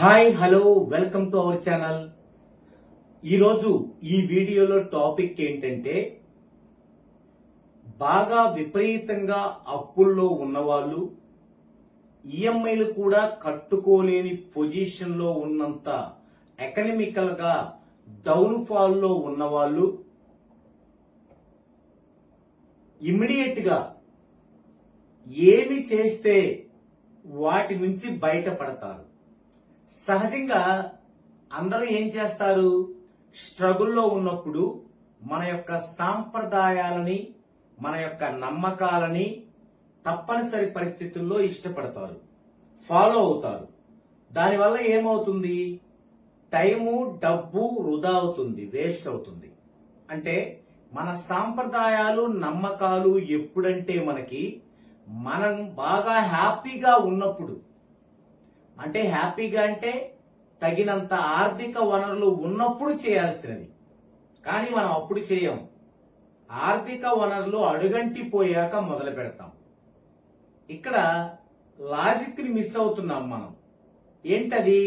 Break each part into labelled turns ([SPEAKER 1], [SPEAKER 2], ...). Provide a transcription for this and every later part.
[SPEAKER 1] Hi hello welcome to our channel. ఈరోజు ఈ వీడియోలో టాపిక్ ఏంటంటే బాగా విపరీతంగా అప్పుల్లో ఉన్నవాళ్ళు, ఈఎంఐలు కూడా కట్టుకోలేని పొజిషన్లో ఉన్నంత ఎకనామికల్ గా డౌన్ ఫాల్ లో ఉన్నవాళ్ళు ఇమ్మీడియట్ గా ఏమి చేస్తే వాటి నుంచి బయటపడతారు. సహజంగా అందరూ ఏం చేస్తారు, స్ట్రగుల్లో ఉన్నప్పుడు మన యొక్క సాంప్రదాయాలని, మన యొక్క నమ్మకాలని తప్పనిసరి పరిస్థితుల్లో ఇష్టపడతారు, ఫాలో అవుతారు. దానివల్ల ఏమవుతుంది, టైము డబ్బు వృధా అవుతుంది, వేస్ట్ అవుతుంది. అంటే మన సాంప్రదాయాలు నమ్మకాలు ఎప్పుడంటే మనం బాగా హ్యాపీగా ఉన్నప్పుడు, అంటే హ్యాపీగా అంటే తగినంత ఆర్థిక వనరులు ఉన్నప్పుడు చేయాల్సినవి. కానీ మనం అప్పుడు చేయం, ఆర్థిక వనరులు అడుగంటిపోయాక మొదలు పెడతాం. ఇక్కడ లాజిక్ ని మిస్ అవుతున్నాం మనం. ఏంటది,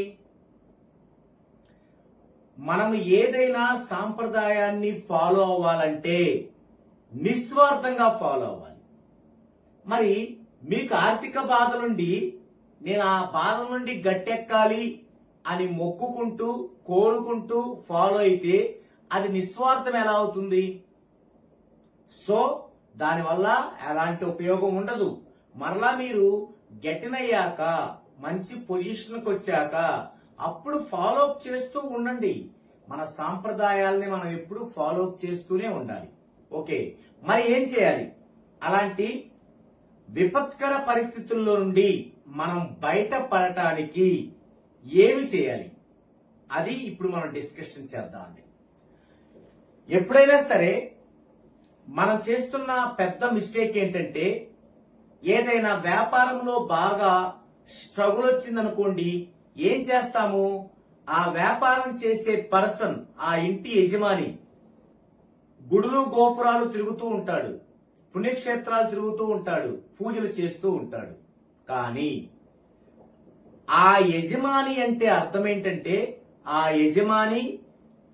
[SPEAKER 1] మనం ఏదైనా సాంప్రదాయాన్ని ఫాలో అవ్వాలంటే నిస్వార్థంగా ఫాలో అవ్వాలి. మరి మీకు ఆర్థిక బాధలుండి నేను ఆ బాధ నుండి గట్టెక్కాలి అని మొక్కుకుంటూ కోరుకుంటూ ఫాలో అయితే అది నిస్వార్థం ఎలా అవుతుంది? సో దానివల్ల ఎలాంటి ఉపయోగం ఉండదు. మరలా మీరు గట్టినయ్యాక, మంచి పొజిషన్కి వచ్చాక అప్పుడు ఫాలో అప్ చేస్తూ ఉండండి. మన సాంప్రదాయాల్ని మనం ఎప్పుడు ఫాలో అప్ చేస్తూనే ఉండాలి. ఓకే, మరి ఏం చేయాలి? అలాంటి విపత్కర పరిస్థితుల్లో నుండి మనం బయటపడటానికి ఏమి చేయాలి, అది ఇప్పుడు మనం డిస్కషన్ చేద్దామండి. ఎప్పుడైనా సరే మనం చేస్తున్న పెద్ద మిస్టేక్ ఏంటంటే, ఏదైనా వ్యాపారంలో బాగా స్ట్రగుల్ వచ్చిందనుకోండి, ఏం చేస్తాము, ఆ వ్యాపారం చేసే పర్సన్, ఆ ఇంటి యజమాని గుడులు గోపురాలు తిరుగుతూ ఉంటాడు, పుణ్యక్షేత్రాలు తిరుగుతూ ఉంటాడు, పూజలు చేస్తూ ఉంటాడు. కానీ ఆ యజమాని అంటే అర్థం ఏంటంటే, ఆ యజమాని,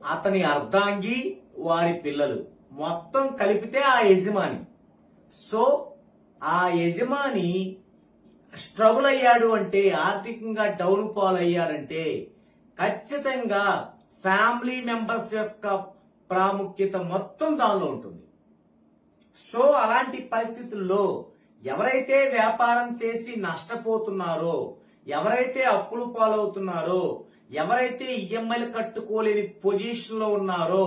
[SPEAKER 1] అతని అర్ధాంగి, వారి పిల్లలు మొత్తం కలిపితే ఆ యజమాని. సో ఆ యజమాని స్ట్రగుల్ అయ్యాడు అంటే, ఆర్థికంగా డౌన్ ఫాల్ అయ్యారంటే ఖచ్చితంగా ఫ్యామిలీ మెంబర్స్ యొక్క ప్రాముఖ్యత మొత్తం దానిలో ఉంటుంది. సో అలాంటి పరిస్థితుల్లో ఎవరైతే వ్యాపారం చేసి నష్టపోతున్నారో, ఎవరైతే అప్పులు పాలవుతున్నారో, ఎవరైతే ఈఎంఐలు కట్టుకోలేని పొజిషన్ లో ఉన్నారో,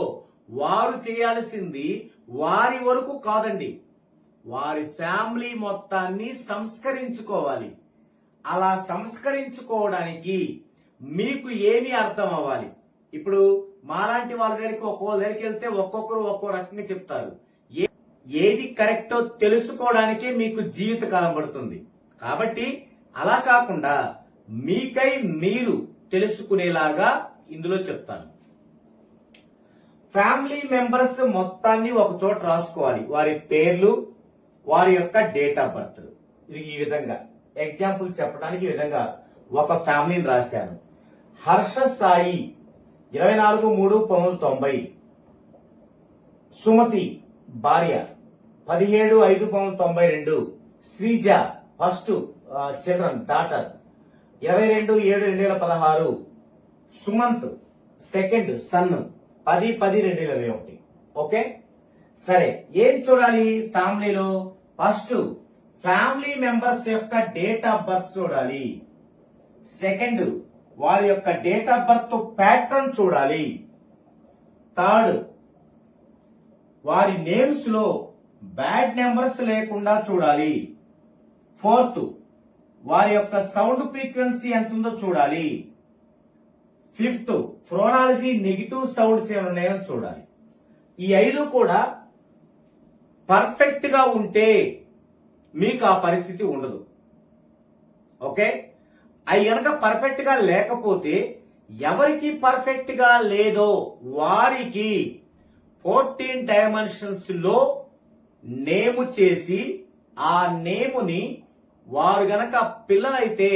[SPEAKER 1] వారు చేయాల్సింది వారి వరకు కాదండి, వారి ఫ్యామిలీ మొత్తాన్ని సంస్కరించుకోవాలి. అలా సంస్కరించుకోవడానికి మీకు ఏమి అర్థం అవ్వాలి? ఇప్పుడు మాలాంటి వాళ్ళ దగ్గరికి దగ్గరికి వెళ్తే ఒక్కొక్కరు ఒక్కో రకంగా చెప్తారు. ఏది కరెక్టో తెలుసుకోవడానికే మీకు జీవితకాలం పడుతుంది. కాబట్టి అలా కాకుండా మీకై మీరు తెలుసుకునేలాగా ఇందులో చెప్తాను. ఫ్యామిలీ మెంబర్స్ మొత్తాన్ని ఒక చోట రాసుకోవాలి, వారి పేర్లు, వారి యొక్క డేట్ ఆఫ్ బర్త్. ఇది ఈ విధంగా ఎగ్జాంపుల్ చెప్పడానికి ఈ విధంగా ఒక ఫ్యామిలీని రాశాను. హర్ష సాయి 24/3/1990, సుమతి భార్య 17/5/92, Sreeja first children daughter 22/7/2016, Sumanth second son 10/10/2021. Okay, సరే ఏం చూడాలి ఫ్యామిలీలో? ఫస్ట్ ఫ్యామిలీ మెంబర్స్ యొక్క డేట్ ఆఫ్ బర్త్ చూడాలి. సెకండ్ వారి యొక్క డేట్ ఆఫ్ బర్త్ ప్యాటర్న్ చూడాలి. థర్డ్ వారి నేమ్స్ లో బ్యాడ్ నెంబర్స్ లేకుండా చూడాలి. ఫోర్త్ వారి యొక్క సౌండ్ ఫ్రీక్వెన్సీ ఎంత ఉందో చూడాలి. ఫిఫ్త్ ఫ్రోనాలజీ నెగిటివ్ సౌండ్స్ ఏమైనా ఉన్నాయో చూడాలి. ఈ 5 కూడా పర్ఫెక్ట్ గా ఉంటే మీకు ఆ పరిస్థితి ఉండదు. ఓకే, అవి గనక పర్ఫెక్ట్ గా లేకపోతే, ఎవరికి పర్ఫెక్ట్ గా లేదో వారికి 14 డైమెన్షన్స్ లో నేము చేసి, ఆ నేముని వారు గనక పిల్లలైతే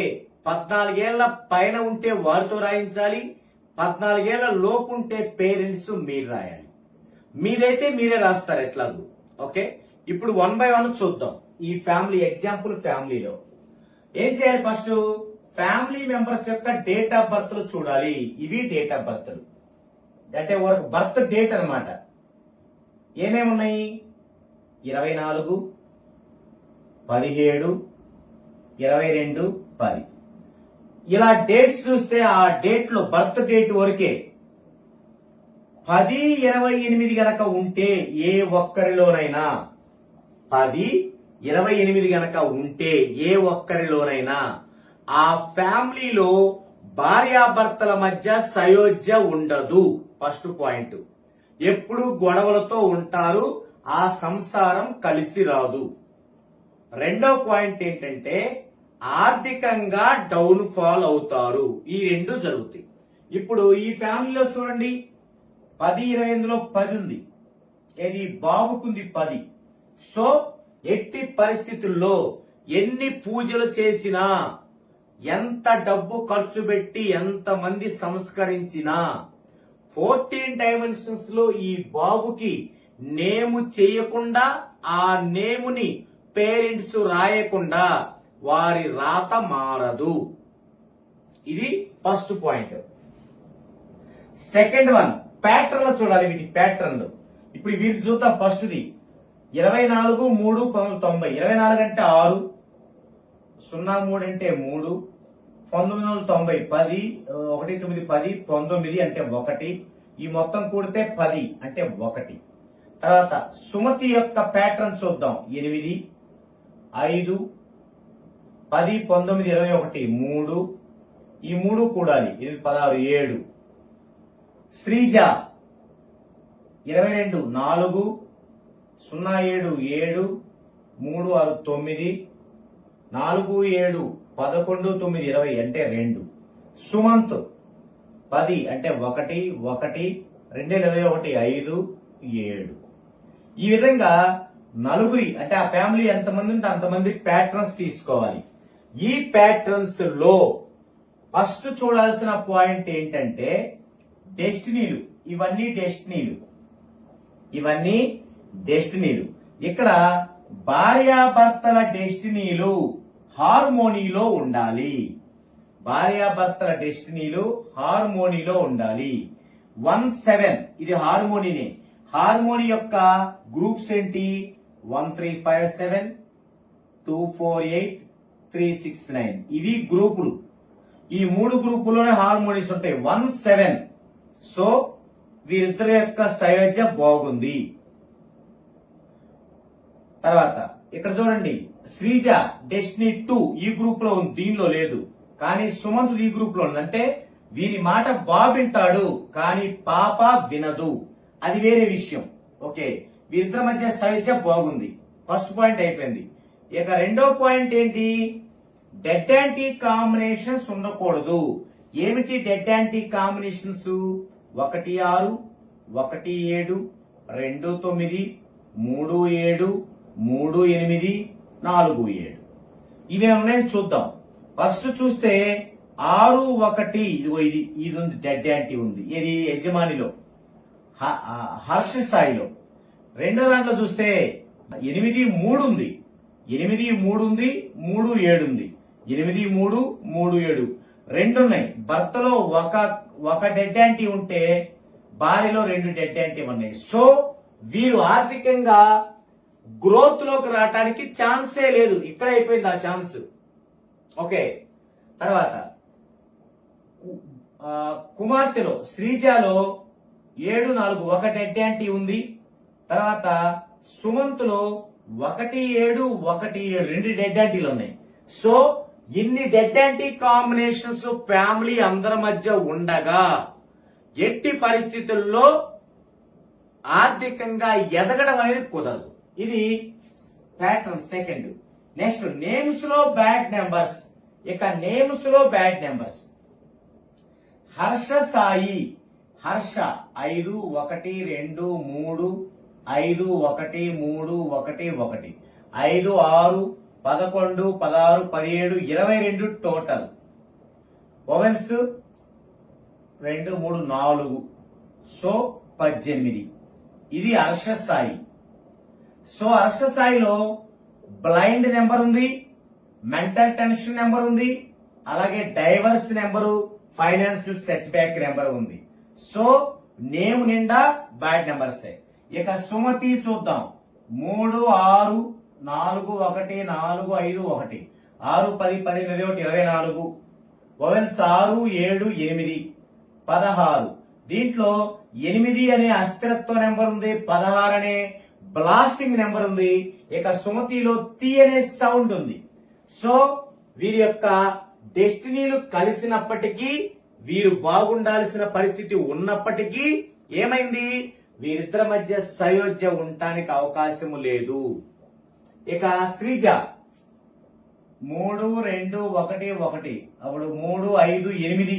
[SPEAKER 1] 14 ఏళ్ల పైన ఉంటే వారితో రాయించాలి, 14 ఏళ్ల లోపు ఉంటే పేరెంట్స్ మీరు రాయాలి. మీరైతే మీరే రాస్తారు ఎట్లాగూ. ఓకే, ఇప్పుడు 1 by 1 చూద్దాం. ఈ ఫ్యామిలీ ఎగ్జాంపుల్ ఫ్యామిలీలో ఏం చేయాలి? ఫస్ట్ ఫ్యామిలీ మెంబర్స్ యొక్క డేట్ ఆఫ్ బర్త్ చూడాలి. ఇవి డేట్ ఆఫ్ బర్త్ అంటే ఒక బర్త్ డేట్ అన్నమాట. ఏమేమి ఉన్నాయి? 24, 17, 22, 10. ఇలా డేట్స్ చూస్తే ఆ డేట్ లో బర్త్ డేట్ వరకే 10, 28 గనక ఉంటే ఏ ఒక్కరిలోనైనా 10, 28 గనక ఉంటే ఏ ఒక్కరిలోనైనా ఆ ఫ్యామిలీలో భార్యాభర్తల మధ్య సయోధ్య ఉండదు. First point. ఎప్పుడు గొడవలతో ఉంటారు, ఆ సంసారం కలిసి రాదు. రెండో పాయింట్ ఏంటంటే ఆర్థికంగా డౌన్ ఫాల్ అవుతారు. ఈ రెండు జరుగుతాయి. ఇప్పుడు ఈ ఫ్యామిలీలో చూడండి, 10, 28లో 10 ఉంది. ఇది బాబుకుంది 10. సో ఎట్టి పరిస్థితుల్లో ఎన్ని పూజలు చేసినా, ఎంత డబ్బు ఖర్చు పెట్టి ఎంత మంది సంస్కరించినా 14 డైమెన్షన్స్ లో ఈ బాబుకి నేము చేయకుండా, ఆ నేముని పేరెంట్స్ రాయకుండా వారి రాత మారదు. ఇది first point. Second one, pattern లో చూడాలి. వీటి ప్యాటర్న్ ఇప్పుడు వీరి చూద్దాం. ఫస్ట్ది 24, 3, 1990. 24 అంటే 6, 03 అంటే 3, 1990 10, 19, 10, 19 అంటే 1. ఈ మొత్తం కూడితే 10 అంటే 1. తర్వాత సుమతి యొక్క ప్యాటర్న్ చూద్దాం. 8, 5, 10, 19, 21 3. ఈ 3 కూడాలి. 8, 16, 7. శ్రీజ 22, 4, 07, 7, 3, 6, 9, 4, 7, 11, 9, 20 అంటే 2. సుమంత్ 10 అంటే 1, 1, 2021 5, 7. ఈ విధంగా నలుగురి అంటే ఆ ఫ్యామిలీ ఎంతమంది ఉంటే అంతమంది ప్యాటర్న్స్ తీసుకోవాలి. ఈ ప్యాటర్న్స్ లో ఫస్ట్ చూడాల్సిన పాయింట్ ఏంటంటే డెస్టినీలు. ఇవన్నీ డెస్టినీలు, ఇవన్నీ డెస్టినీలు. ఇక్కడ భార్యాభర్తల డెస్టినీలు హార్మోనీలో ఉండాలి. భార్యాభర్తల డెస్టినీలు హార్మోనీలో ఉండాలి. 1, 7 ఇది హార్మోనీనే. హార్మోనీ యొక్క గ్రూప్స్ ఏంటి? 1, 3, 5, 7, 2, 4, 8, 3, 6, 9. ఇవి గ్రూపులు. ఈ 3 గ్రూపుల్లోనే హార్మోనీస్ ఉంటాయి. 1, 7. సో వీరిద్దరి యొక్క సయోధ్య బాగుంది. తర్వాత ఇక్కడ చూడండి, శ్రీజ డెస్టినీ 2 ఈ గ్రూప్ లో ఉంది, దీనిలో లేదు. కానీ సుమంత్ ఈ గ్రూప్ లో ఉంది. అంటే వీరి మాట బాబు వింటాడు కానీ పాప వినదు, అది వేరే విషయం. ఓకే, వీరిద్దరి మధ్య సయోధ్య బాగుంది. ఫస్ట్ పాయింట్ అయిపోయింది. ఇక రెండో పాయింట్ ఏంటి? డెడ్ యాంటీ కాంబినేషన్స్ ఉండకూడదు. ఏమిటి డెడ్ యాంటీ కాంబినేషన్స్? 1, 6, 1, 7, 2, 9, 3, 7, 3, 8, 4, 7. ఇవి ఉన్నాయని చూద్దాం. ఫస్ట్ చూస్తే 6, 1 ఇదిగో ఇది ఉంది, డెడ్ యాంటీ ఉంది. ఇది యజమానిలో హర్ష స్థాయిలో. రెండో దాంట్లో చూస్తే 8, 3 ఉంది. 8, 3 ఉంది, 3, 7 ఉంది. 8, 3, 3, 7 రెండు ఉన్నాయి. భర్తలో ఒక డెడ్ యాంటీ ఉంటే భార్యలో 2 డెడ్ యాంటీ ఉన్నాయి. సో వీరు ఆర్థికంగా గ్రోత్ లోకి రావడానికి ఛాన్సే లేదు. ఇక్కడ అయిపోయింది ఆ ఛాన్స్. ఓకే, తర్వాత కుమార్తెలో శ్రీజాలో 7, 4 ఒక డెడ్ యాంటీ ఉంది. తర్వాత సుమంత్లో 1, 7, 1, 7 2 డెడ్ యాంటీలు ఉన్నాయి. సో ఇన్ని డెడ్ యాంటీ కాంబినేషన్స్ ఫ్యామిలీ అందరి మధ్య ఉండగా ఎట్టి పరిస్థితుల్లో ఆర్థికంగా ఎదగడం అనేది కుదరదు. ఇది ప్యాటర్న్ సెకండ్. నెక్స్ట్ నేమ్స్ లో బ్యాడ్ నెంబర్స్. ఇక నేమ్స్ లో bad numbers. Harsha Sai, Harsha 5, 1, 2, 3, 5, 1, 3, 1, 1, 5, 6, 11, 16, 17, 22 total. Vowels 2 3 4, so 18. ఇది అర్ష స్థాయి. సో అర్ష స్థాయిలో బ్లైండ్ నెంబర్ ఉంది, మెంటల్ టెన్షన్ నెంబర్ ఉంది, అలాగే divorce number, financial set back number ఉంది. సో నేమ్ నిండా బ్యాడ్ నెంబర్సే. ఇక సుమతి చూద్దాం. 3 6 4 1 4 5 1, 6 10 10 24. వవెల్స్ 6 7 8 16. దీంట్లో 8 అనే అస్థిరత్వ నెంబర్ ఉంది, 16 అనే బ్లాస్టింగ్ నెంబర్ ఉంది. ఇక సుమతిలో తి అనే సౌండ్ ఉంది. సో వీరి యొక్క డెస్టినీలు కలిసినప్పటికీ, వీరు బాగుండాల్సిన పరిస్థితి ఉన్నప్పటికీ ఏమైంది, వీరిద్దరి మధ్య సయోధ్య ఉండటానికి అవకాశము లేదు. ఇక శ్రీజ 3 2 1 1, అప్పుడు 3 5 8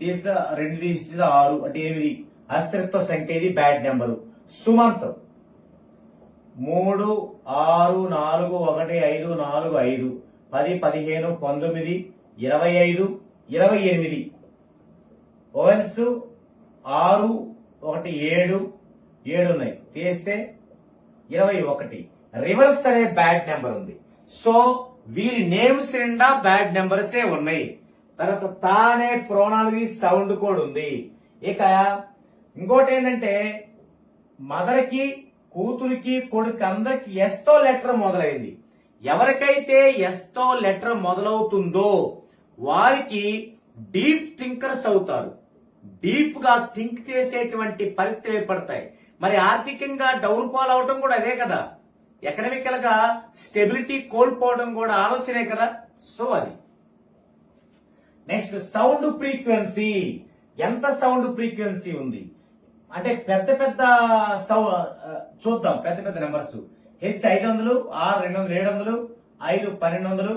[SPEAKER 1] తీస్తే 2 తీస్తే 6 అంటే 8 అస్థిరత్వ సంఖ్య, ఇది బ్యాడ్ నెంబరు. సుమంత్ 3 6 4 1 5 4 5 10 15 19 25 28. ఓవెల్స్ 6 1 7 7 ఉన్నాయి, తీస్తే 21. రివర్స్ అనే బ్యాడ్ నెంబర్ ఉంది. సో వీరి నేమ్స్ నిండా బ్యాడ్ నెంబర్సే ఉన్నాయి. తర్వాత తానే ప్రోనాలజీ సౌండ్ కోడ్ ఉంది. ఇక ఇంకోటి ఏంటంటే మదర్కి, కూతురికి, కొడుకు అందరికి ఎస్ తో లెటర్ మొదలైంది. ఎవరికైతే ఎస్ తో లెటర్ మొదలవుతుందో వారికి డీప్ థింకర్స్ అవుతారు, డీప్ గా థింక్ చేసేటువంటి పరిస్థితులు ఏర్పడతాయి. మరి ఆర్థికంగా డౌన్ ఫాల్ అవటం కూడా అదే కదా, ఎకనామికల్ గా స్టెబిలిటీ కోల్పోవడం కూడా ఆలోచనే కదా. సో అది నెక్స్ట్ సౌండ్ ఫ్రీక్వెన్సీ. ఎంత సౌండ్ ఫ్రీక్వెన్సీ ఉంది అంటే పెద్ద పెద్ద చూద్దాం. పెద్ద పెద్ద నెంబర్స్ హెచ్ 500, ఆర్ 200, 700, 5 1200,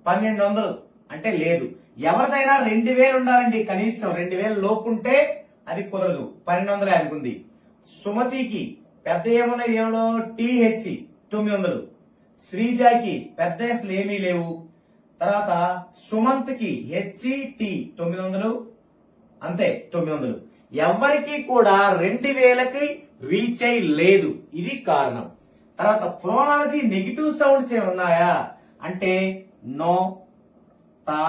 [SPEAKER 1] 1200 అంటే లేదు. ఎవరిదైనా 2000 ఉండాలండి, కనీసం 2000 లోపు ఉంటే అది కుదరదు. 1200 అనుకుంది. సుమతికి పెద్ద ఏమున్నాయి, ఏమో టీహెచ్ 900, శ్రీజాకి పెద్ద అసలు ఏమీ లేవు. తర్వాత సుమంత్ కి హెచ్టి 900, అంతే 900. ఎవరికి కూడా 2000కి రీచ్ అయి లేదు, ఇది కారణం. తర్వాత ప్రోనాలజీ నెగిటివ్ సౌండ్స్ ఏమున్నాయా అంటే నో, తా,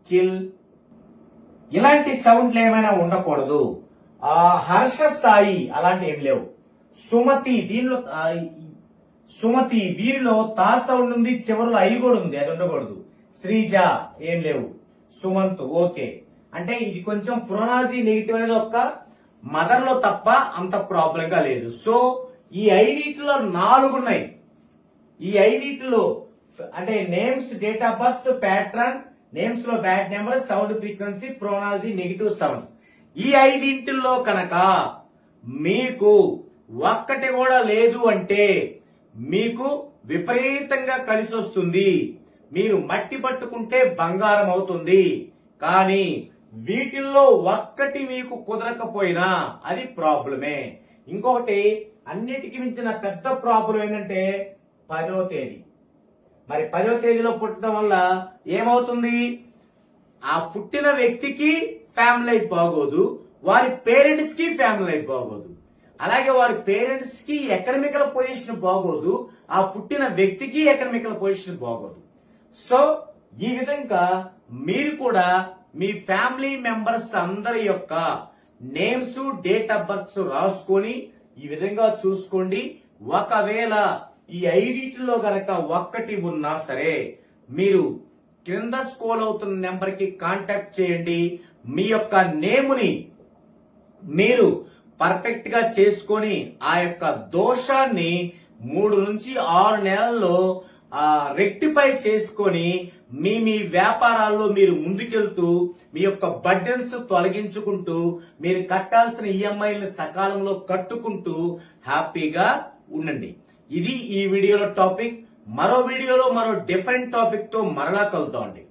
[SPEAKER 1] కిల్ ఇలాంటి సౌండ్లు ఏమైనా ఉండకూడదు. హర్ష స్థాయి అలాంటి ఏమి లేవు. సుమతి దీనిలో సుమతి వీరిలో తా సౌండ్ ఉంది, చివరిలో ఐ కూడా ఉంది, అది ఉండకూడదు. శ్రీజ ఏం లేవు. సుమంత్ ఓకే. అంటే ఇది కొంచెం ప్రోనాలజీ నెగిటివ్ అనేది ఒక్క మదర్ లో తప్ప అంత ప్రాబ్లం గా లేదు. సో ఈ 5 4 ఉన్నాయి. ఈ 5 అంటే names, date of birth, pattern, names లో bad number, sound frequency, pronology negative sound. ఈ 5 కనుక మీకు ఒక్కటి కూడా లేదు అంటే మీకు విపరీతంగా కలిసి వస్తుంది. మీరు మట్టి పట్టుకుంటే బంగారం అవుతుంది. కానీ వీటిల్లో ఒక్కటి మీకు కుదరకపోయినా అది ప్రాబ్లమే. ఇంకొకటి అన్నిటికీ మించిన పెద్ద ప్రాబ్లం ఏంటంటే 10వ తేదీ. మరి 10వ తేదీలో పుట్టడం వల్ల ఏమవుతుంది, ఆ పుట్టిన వ్యక్తికి ఫ్యామిలీ లైఫ్ బాగోదు, వారి పేరెంట్స్ కి ఫ్యామిలీ లైఫ్ బాగోదు, అలాగే వారి పేరెంట్స్ కి ఎకనామికల్ పొజిషన్ బాగోదు, ఆ పుట్టిన వ్యక్తికి ఎకనామికల్ పొజిషన్ బాగోదు. సో ఈ విధంగా మీరు కూడా మీ ఫ్యామిలీ మెంబర్స్ అందరి యొక్క నేమ్స్, డేట్ ఆఫ్ బర్త్ రాసుకొని ఈ విధంగా చూసుకోండి. ఒకవేళ ఈ 5 గనక ఒక్కటి ఉన్నా సరే మీరు క్రింద స్క్రోల్ అవుతున్న నెంబర్ కి కాంటాక్ట్ చేయండి. మీ యొక్క నేముని మీరు పర్ఫెక్ట్ గా చేసుకొని ఆ యొక్క దోషాన్ని 3 నుంచి 6 నెలల్లో రెక్టిఫై చేసుకొని మీ వ్యాపారాల్లో మీరు ముందుకెళ్తూ మీ యొక్క బర్డెన్స్ తొలగించుకుంటూ మీరు కట్టాల్సిన ఈఎంఐలను సకాలంలో కట్టుకుంటూ హ్యాపీగా ఉండండి. ఇది ఈ వీడియోలో టాపిక్. మరో వీడియోలో మరో డిఫరెంట్ టాపిక్ తో మరలా కలుద్దామండి.